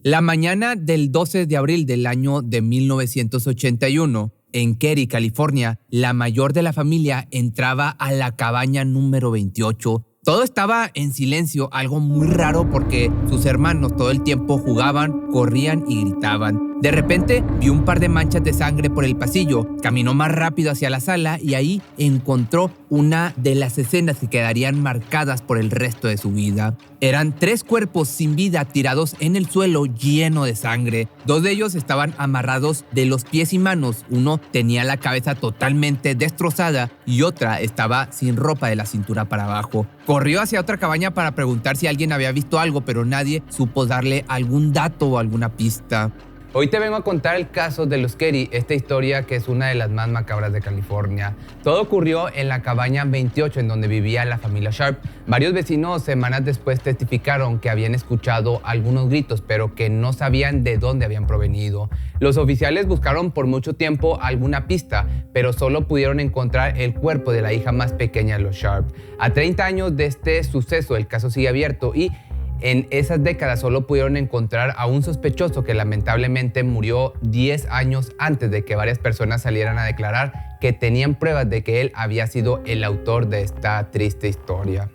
La mañana del 12 de abril del año de 1981, en Cary, California, la mayor de la familia entraba a la cabaña número 28. Todo estaba en silencio, algo muy raro porque sus hermanos todo el tiempo jugaban, corrían y gritaban. De repente vio un par de manchas de sangre por el pasillo, caminó más rápido hacia la sala y ahí encontró una de las escenas que quedarían marcadas por el resto de su vida. Eran 3 cuerpos sin vida tirados en el suelo lleno de sangre. 2 de ellos estaban amarrados de los pies y manos. Uno tenía la cabeza totalmente destrozada y otra estaba sin ropa de la cintura para abajo. Corrió hacia otra cabaña para preguntar si alguien había visto algo, pero nadie supo darle algún dato o alguna pista. Hoy te vengo a contar el caso de los Cary, esta historia que es una de las más macabras de California. Todo ocurrió en la cabaña 28 en donde vivía la familia Sharp. Varios vecinos semanas después testificaron que habían escuchado algunos gritos, pero que no sabían de dónde habían provenido. Los oficiales buscaron por mucho tiempo alguna pista, pero solo pudieron encontrar el cuerpo de la hija más pequeña de los Sharp. A 30 años de este suceso, el caso sigue abierto y en esas décadas solo pudieron encontrar a un sospechoso que lamentablemente murió 10 años antes de que varias personas salieran a declarar que tenían pruebas de que él había sido el autor de esta triste historia.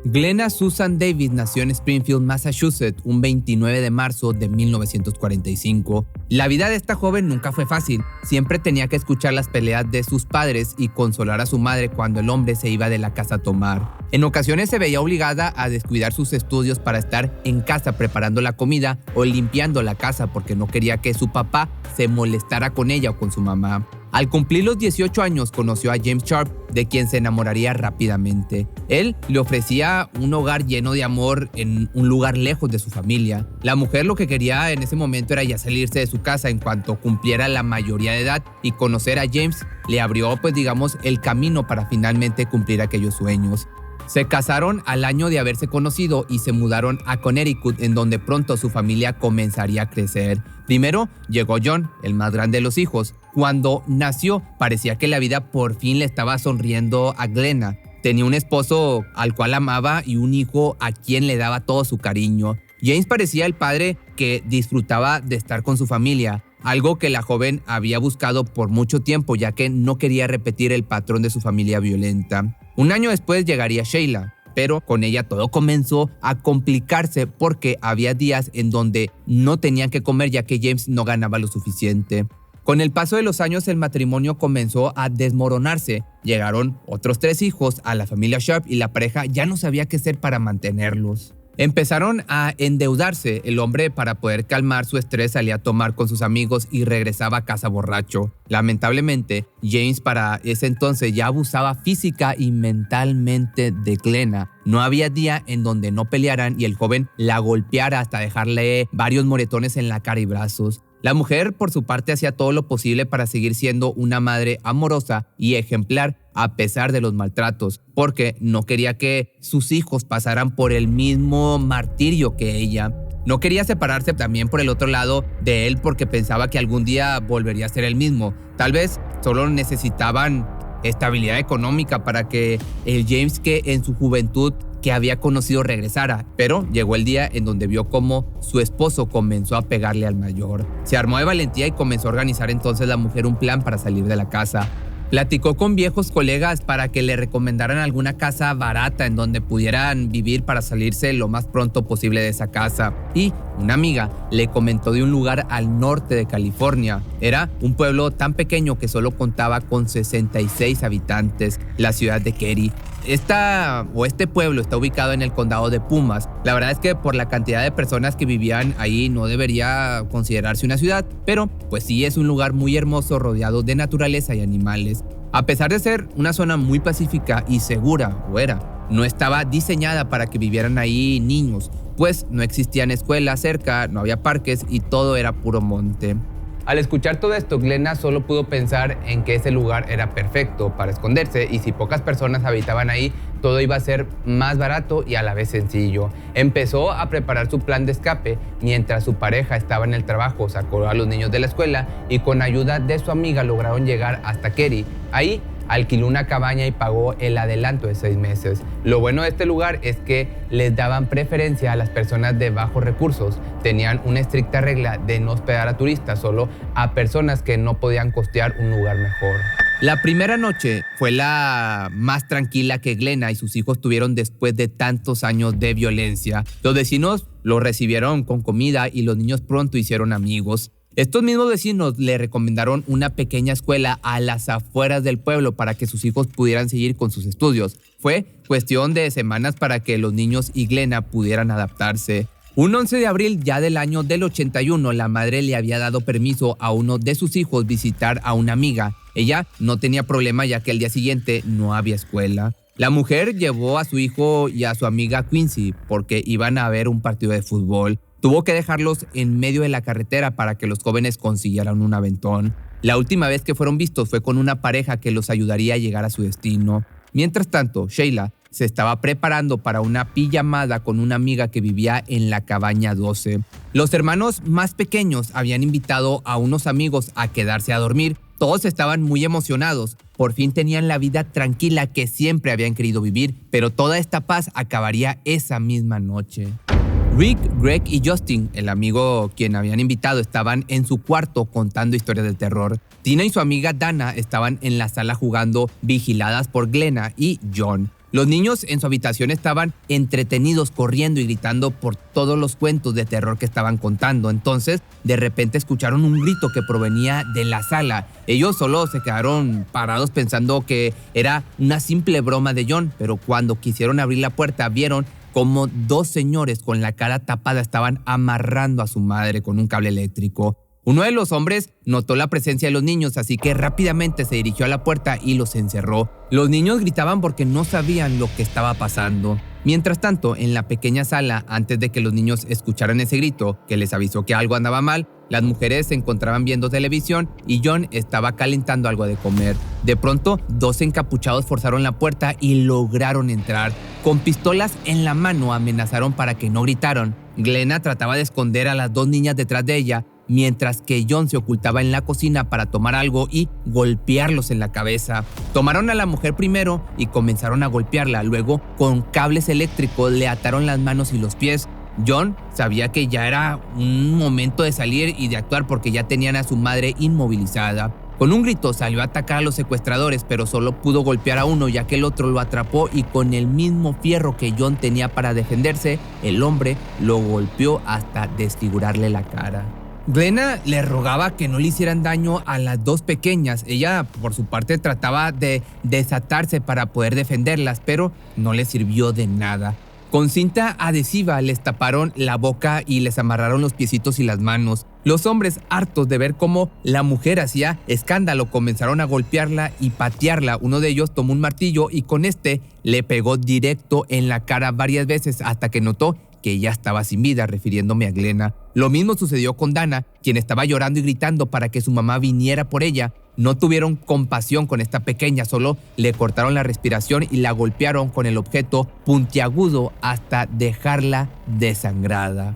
Glenna Susan Davis nació en Springfield, Massachusetts, un 29 de marzo de 1945. La vida de esta joven nunca fue fácil. Siempre tenía que escuchar las peleas de sus padres y consolar a su madre cuando el hombre se iba de la casa a tomar. En ocasiones se veía obligada a descuidar sus estudios para estar en casa preparando la comida o limpiando la casa porque no quería que su papá se molestara con ella o con su mamá. Al cumplir los 18 años conoció a James Sharp, de quien se enamoraría rápidamente. Él le ofrecía un hogar lleno de amor en un lugar lejos de su familia. La mujer lo que quería en ese momento era ya salirse de su casa en cuanto cumpliera la mayoría de edad, y conocer a James le abrió el camino para finalmente cumplir aquellos sueños. Se casaron al año de haberse conocido y se mudaron a Connecticut, en donde pronto su familia comenzaría a crecer. Primero llegó John, el más grande de los hijos. Cuando nació, parecía que la vida por fin le estaba sonriendo a Glenna. Tenía un esposo al cual amaba y un hijo a quien le daba todo su cariño. James parecía el padre que disfrutaba de estar con su familia, algo que la joven había buscado por mucho tiempo, ya que no quería repetir el patrón de su familia violenta. Un año después llegaría Sheila, pero con ella todo comenzó a complicarse porque había días en donde no tenían que comer ya que James no ganaba lo suficiente. Con el paso de los años el matrimonio comenzó a desmoronarse. Llegaron otros 3 hijos a la familia Sharp y la pareja ya no sabía qué hacer para mantenerlos. Empezaron a endeudarse. El hombre, para poder calmar su estrés, salía a tomar con sus amigos y regresaba a casa borracho. Lamentablemente, James para ese entonces ya abusaba física y mentalmente de Glenna. No había día en donde no pelearan y el joven la golpeara hasta dejarle varios moretones en la cara y brazos. La mujer, por su parte, hacía todo lo posible para seguir siendo una madre amorosa y ejemplar a pesar de los maltratos, porque no quería que sus hijos pasaran por el mismo martirio que ella. No quería separarse también por el otro lado de él porque pensaba que algún día volvería a ser el mismo. Tal vez solo necesitaban estabilidad económica para que el James que en su juventud que había conocido regresara, pero llegó el día en donde vio cómo su esposo comenzó a pegarle al mayor. Se armó de valentía y comenzó a organizar entonces la mujer un plan para salir de la casa. Platicó con viejos colegas para que le recomendaran alguna casa barata en donde pudieran vivir para salirse lo más pronto posible de esa casa. Y una amiga le comentó de un lugar al norte de California. Era un pueblo tan pequeño que solo contaba con 66 habitantes, la ciudad de Cary. Este pueblo está ubicado en el condado de Pumas. La verdad es que por la cantidad de personas que vivían ahí no debería considerarse una ciudad, pero pues sí es un lugar muy hermoso rodeado de naturaleza y animales. A pesar de ser una zona muy pacífica y segura, no estaba diseñada para que vivieran ahí niños, pues no existían escuelas cerca, no había parques y todo era puro monte. Al escuchar todo esto, Glenna solo pudo pensar en que ese lugar era perfecto para esconderse y si pocas personas habitaban ahí, todo iba a ser más barato y a la vez sencillo. Empezó a preparar su plan de escape mientras su pareja estaba en el trabajo, sacó a los niños de la escuela y con ayuda de su amiga lograron llegar hasta Cary. Ahí alquiló una cabaña y pagó el adelanto de 6 meses. Lo bueno de este lugar es que les daban preferencia a las personas de bajos recursos. Tenían una estricta regla de no hospedar a turistas, solo a personas que no podían costear un lugar mejor. La primera noche fue la más tranquila que Glenna y sus hijos tuvieron después de tantos años de violencia. Los vecinos los recibieron con comida y los niños pronto hicieron amigos. Estos mismos vecinos le recomendaron una pequeña escuela a las afueras del pueblo para que sus hijos pudieran seguir con sus estudios. Fue cuestión de semanas para que los niños y Glenna pudieran adaptarse. Un 11 de abril ya del año del 81, la madre le había dado permiso a uno de sus hijos visitar a una amiga. Ella no tenía problema ya que el día siguiente no había escuela. La mujer llevó a su hijo y a su amiga Quincy porque iban a ver un partido de fútbol. Tuvo que dejarlos en medio de la carretera para que los jóvenes consiguieran un aventón. La última vez que fueron vistos fue con una pareja que los ayudaría a llegar a su destino. Mientras tanto, Sheila se estaba preparando para una pijamada con una amiga que vivía en la cabaña 12. Los hermanos más pequeños habían invitado a unos amigos a quedarse a dormir. Todos estaban muy emocionados. Por fin tenían la vida tranquila que siempre habían querido vivir, pero toda esta paz acabaría esa misma noche. Rick, Greg y Justin, el amigo quien habían invitado, estaban en su cuarto contando historias de terror. Tina y su amiga Dana estaban en la sala jugando, vigiladas por Glenna y John. Los niños en su habitación estaban entretenidos corriendo y gritando por todos los cuentos de terror que estaban contando. Entonces, de repente escucharon un grito que provenía de la sala. Ellos solo se quedaron parados pensando que era una simple broma de John, pero cuando quisieron abrir la puerta vieron como dos señores con la cara tapada estaban amarrando a su madre con un cable eléctrico. Uno de los hombres notó la presencia de los niños, así que rápidamente se dirigió a la puerta y los encerró. Los niños gritaban porque no sabían lo que estaba pasando. Mientras tanto, en la pequeña sala, antes de que los niños escucharan ese grito que les avisó que algo andaba mal, las mujeres se encontraban viendo televisión y John estaba calentando algo de comer. De pronto, dos encapuchados forzaron la puerta y lograron entrar. Con pistolas en la mano amenazaron para que no gritaran. Glenna trataba de esconder a las dos niñas detrás de ella, mientras que John se ocultaba en la cocina para tomar algo y golpearlos en la cabeza. Tomaron a la mujer primero y comenzaron a golpearla. Luego, con cables eléctricos, le ataron las manos y los pies. John sabía que ya era un momento de salir y de actuar porque ya tenían a su madre inmovilizada. Con un grito salió a atacar a los secuestradores, pero solo pudo golpear a uno ya que el otro lo atrapó y con el mismo fierro que John tenía para defenderse, el hombre lo golpeó hasta desfigurarle la cara. Glenna le rogaba que no le hicieran daño a las dos pequeñas. Ella, por su parte, trataba de desatarse para poder defenderlas, pero no le sirvió de nada. Con cinta adhesiva les taparon la boca y les amarraron los piecitos y las manos. Los hombres, hartos de ver cómo la mujer hacía escándalo, comenzaron a golpearla y patearla. Uno de ellos tomó un martillo y con este le pegó directo en la cara varias veces hasta que notó que ya estaba sin vida, refiriéndome a Glenna. Lo mismo sucedió con Dana, quien estaba llorando y gritando para que su mamá viniera por ella. No tuvieron compasión con esta pequeña, solo le cortaron la respiración y la golpearon con el objeto puntiagudo hasta dejarla desangrada.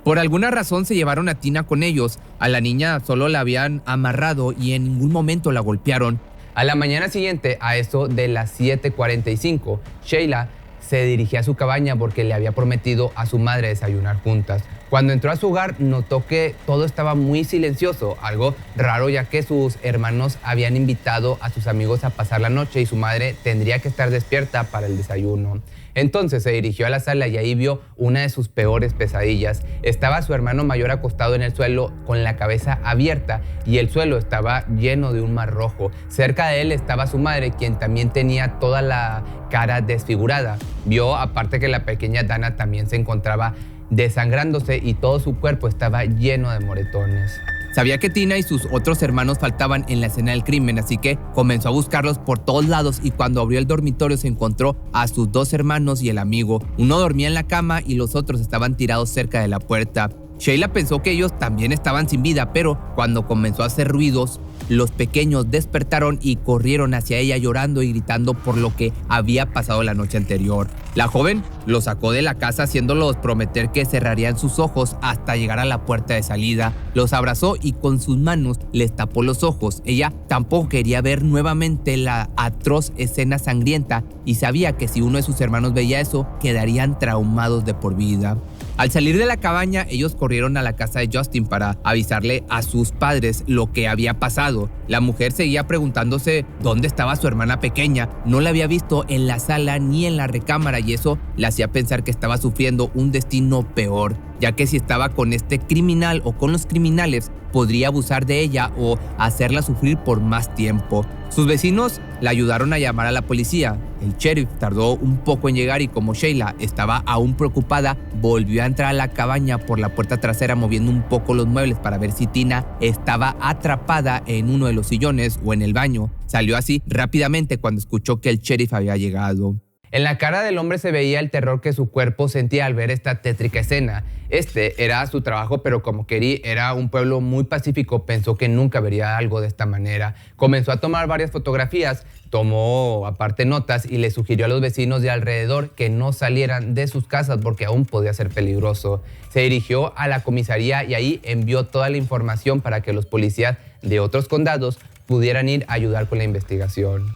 Por alguna razón se llevaron a Tina con ellos. A la niña solo la habían amarrado y en ningún momento la golpearon. A la mañana siguiente, a eso de las 7:45, Sheila se dirigía a su cabaña porque le había prometido a su madre desayunar juntas. Cuando entró a su hogar, notó que todo estaba muy silencioso, algo raro ya que sus hermanos habían invitado a sus amigos a pasar la noche y su madre tendría que estar despierta para el desayuno. Entonces se dirigió a la sala y ahí vio una de sus peores pesadillas. Estaba su hermano mayor acostado en el suelo con la cabeza abierta y el suelo estaba lleno de un mar rojo. Cerca de él estaba su madre, quien también tenía toda la cara desfigurada. Vio aparte que la pequeña Dana también se encontraba desangrándose y todo su cuerpo estaba lleno de moretones. Sabía que Tina y sus otros hermanos faltaban en la escena del crimen, así que comenzó a buscarlos por todos lados y cuando abrió el dormitorio se encontró a sus dos hermanos y el amigo. Uno dormía en la cama y los otros estaban tirados cerca de la puerta. Sheila pensó que ellos también estaban sin vida, pero cuando comenzó a hacer ruidos, los pequeños despertaron y corrieron hacia ella llorando y gritando por lo que había pasado la noche anterior. La joven los sacó de la casa haciéndolos prometer que cerrarían sus ojos hasta llegar a la puerta de salida. Los abrazó y con sus manos les tapó los ojos. Ella tampoco quería ver nuevamente la atroz escena sangrienta y sabía que si uno de sus hermanos veía eso, quedarían traumados de por vida. Al salir de la cabaña, ellos corrieron a la casa de Justin para avisarle a sus padres lo que había pasado. La mujer seguía preguntándose dónde estaba su hermana pequeña. No la había visto en la sala ni en la recámara y eso le hacía pensar que estaba sufriendo un destino peor, ya que si estaba con este criminal o con los criminales, podría abusar de ella o hacerla sufrir por más tiempo. Sus vecinos la ayudaron a llamar a la policía. El sheriff tardó un poco en llegar y como Sheila estaba aún preocupada, volvió a entrar a la cabaña por la puerta trasera moviendo un poco los muebles para ver si Tina estaba atrapada en uno de los sillones o en el baño. Salió así rápidamente cuando escuchó que el sheriff había llegado. En la cara del hombre se veía el terror que su cuerpo sentía al ver esta tétrica escena. Este era su trabajo, pero como Kerry era un pueblo muy pacífico, pensó que nunca vería algo de esta manera. Comenzó a tomar varias fotografías, tomó aparte notas y le sugirió a los vecinos de alrededor que no salieran de sus casas porque aún podía ser peligroso. Se dirigió a la comisaría y ahí envió toda la información para que los policías de otros condados pudieran ir a ayudar con la investigación.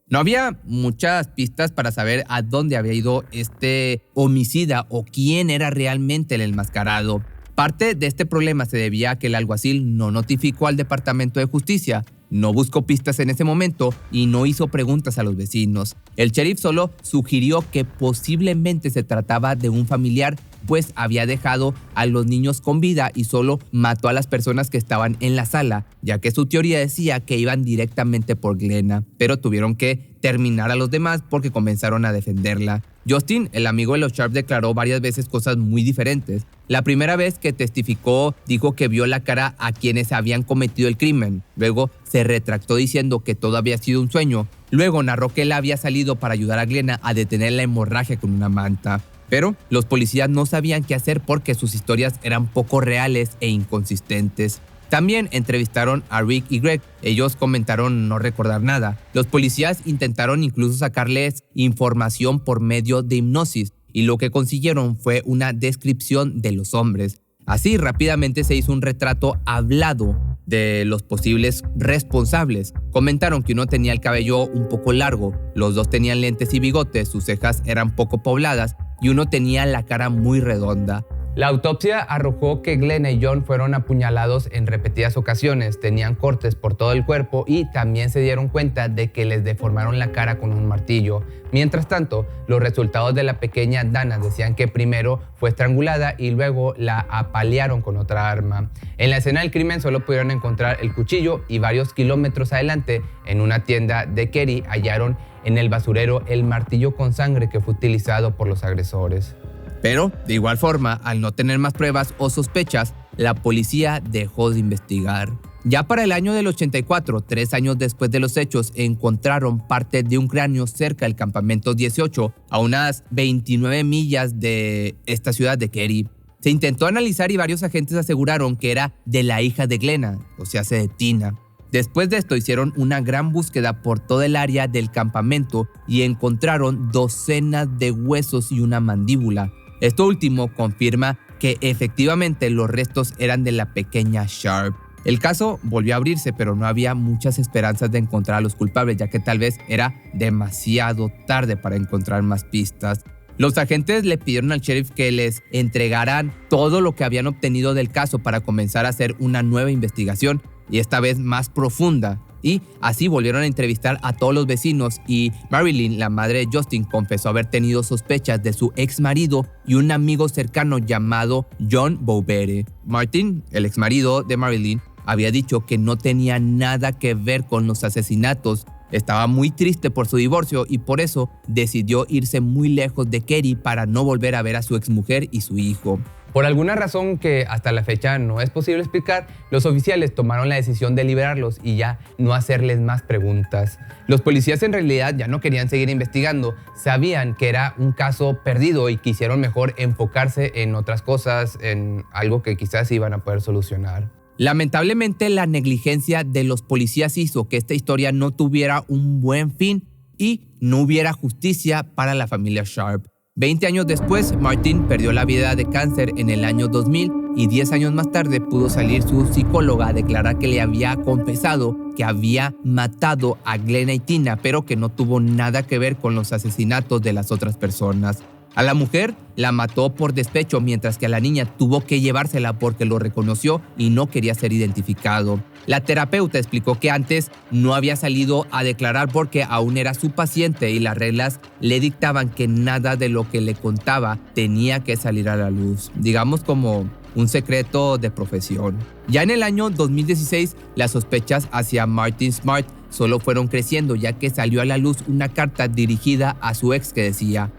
No había muchas pistas para saber a dónde había ido este homicida o quién era realmente el enmascarado. Parte de este problema se debía a que el alguacil no notificó al Departamento de Justicia, no buscó pistas en ese momento y no hizo preguntas a los vecinos. El sheriff solo sugirió que posiblemente se trataba de un familiar, pues había dejado a los niños con vida y solo mató a las personas que estaban en la sala, ya que su teoría decía que iban directamente por Glenna, pero tuvieron que terminar a los demás porque comenzaron a defenderla. Justin, el amigo de los Sharp, declaró varias veces cosas muy diferentes. La primera vez que testificó, dijo que vio la cara a quienes habían cometido el crimen. Luego se retractó diciendo que todo había sido un sueño. Luego narró que él había salido para ayudar a Glenna a detener la hemorragia con una manta. Pero los policías no sabían qué hacer porque sus historias eran poco reales e inconsistentes. También entrevistaron a Rick y Greg. Ellos comentaron no recordar nada. Los policías intentaron incluso sacarles información por medio de hipnosis y lo que consiguieron fue una descripción de los hombres. Así rápidamente se hizo un retrato hablado de los posibles responsables. Comentaron que uno tenía el cabello un poco largo, los dos tenían lentes y bigotes, sus cejas eran poco pobladas y uno tenía la cara muy redonda. La autopsia arrojó que Glenna y John fueron apuñalados en repetidas ocasiones, tenían cortes por todo el cuerpo y también se dieron cuenta de que les deformaron la cara con un martillo. Mientras tanto, los resultados de la pequeña Dana decían que primero fue estrangulada y luego la apalearon con otra arma. En la escena del crimen solo pudieron encontrar el cuchillo y varios kilómetros adelante, en una tienda de Kerry, hallaron en el basurero el martillo con sangre que fue utilizado por los agresores. Pero, de igual forma, al no tener más pruebas o sospechas, la policía dejó de investigar. Ya para el año del 84, 3 años después de los hechos, encontraron parte de un cráneo cerca del campamento 18, a unas 29 millas de esta ciudad de Kerry. Se intentó analizar y varios agentes aseguraron que era de la hija de Glenna, o sea, de Tina. Después de esto hicieron una gran búsqueda por toda el área del campamento y encontraron docenas de huesos y una mandíbula. Esto último confirma que efectivamente los restos eran de la pequeña Sharp. El caso volvió a abrirse, pero no había muchas esperanzas de encontrar a los culpables, ya que tal vez era demasiado tarde para encontrar más pistas. Los agentes le pidieron al sheriff que les entregaran todo lo que habían obtenido del caso para comenzar a hacer una nueva investigación, y esta vez más profunda. Y así volvieron a entrevistar a todos los vecinos y Marilyn, la madre de Justin, confesó haber tenido sospechas de su ex marido y un amigo cercano llamado John Boubere. Martin, el ex marido de Marilyn, había dicho que no tenía nada que ver con los asesinatos. Estaba muy triste por su divorcio y por eso decidió irse muy lejos de Kerry para no volver a ver a su exmujer y su hijo. Por alguna razón que hasta la fecha no es posible explicar, los oficiales tomaron la decisión de liberarlos y ya no hacerles más preguntas. Los policías en realidad ya no querían seguir investigando, sabían que era un caso perdido y quisieron mejor enfocarse en otras cosas, en algo que quizás iban a poder solucionar. Lamentablemente, la negligencia de los policías hizo que esta historia no tuviera un buen fin y no hubiera justicia para la familia Sharp. 20 años después, Martin perdió la vida de cáncer en el año 2000 y 10 años más tarde pudo salir su psicóloga a declarar que le había confesado que había matado a Glenna y Tina, pero que no tuvo nada que ver con los asesinatos de las otras personas. A la mujer la mató por despecho, mientras que a la niña tuvo que llevársela porque lo reconoció y no quería ser identificado. La terapeuta explicó que antes no había salido a declarar porque aún era su paciente y las reglas le dictaban que nada de lo que le contaba tenía que salir a la luz. Digamos como un secreto de profesión. Ya en el año 2016, las sospechas hacia Martin Smart solo fueron creciendo, ya que salió a la luz una carta dirigida a su ex que decía: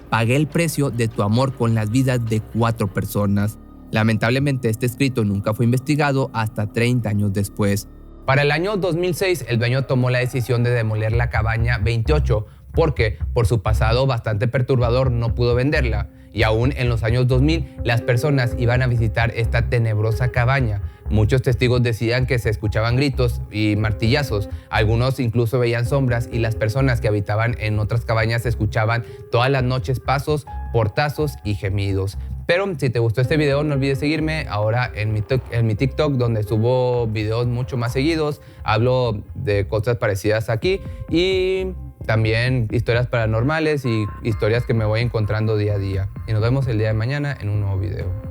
"Pagué el precio de tu amor con las vidas de 4 personas". Lamentablemente, este escrito nunca fue investigado hasta 30 años después. Para el año 2006, el dueño tomó la decisión de demoler la cabaña 28 porque, por su pasado bastante perturbador, no pudo venderla. Y aún en los años 2000, las personas iban a visitar esta tenebrosa cabaña. Muchos testigos decían que se escuchaban gritos y martillazos. Algunos incluso veían sombras y las personas que habitaban en otras cabañas escuchaban todas las noches pasos, portazos y gemidos. Pero si te gustó este video, no olvides seguirme ahora en mi TikTok, donde subo videos mucho más seguidos. Hablo de cosas parecidas aquí y también historias paranormales y historias que me voy encontrando día a día. Y nos vemos el día de mañana en un nuevo video.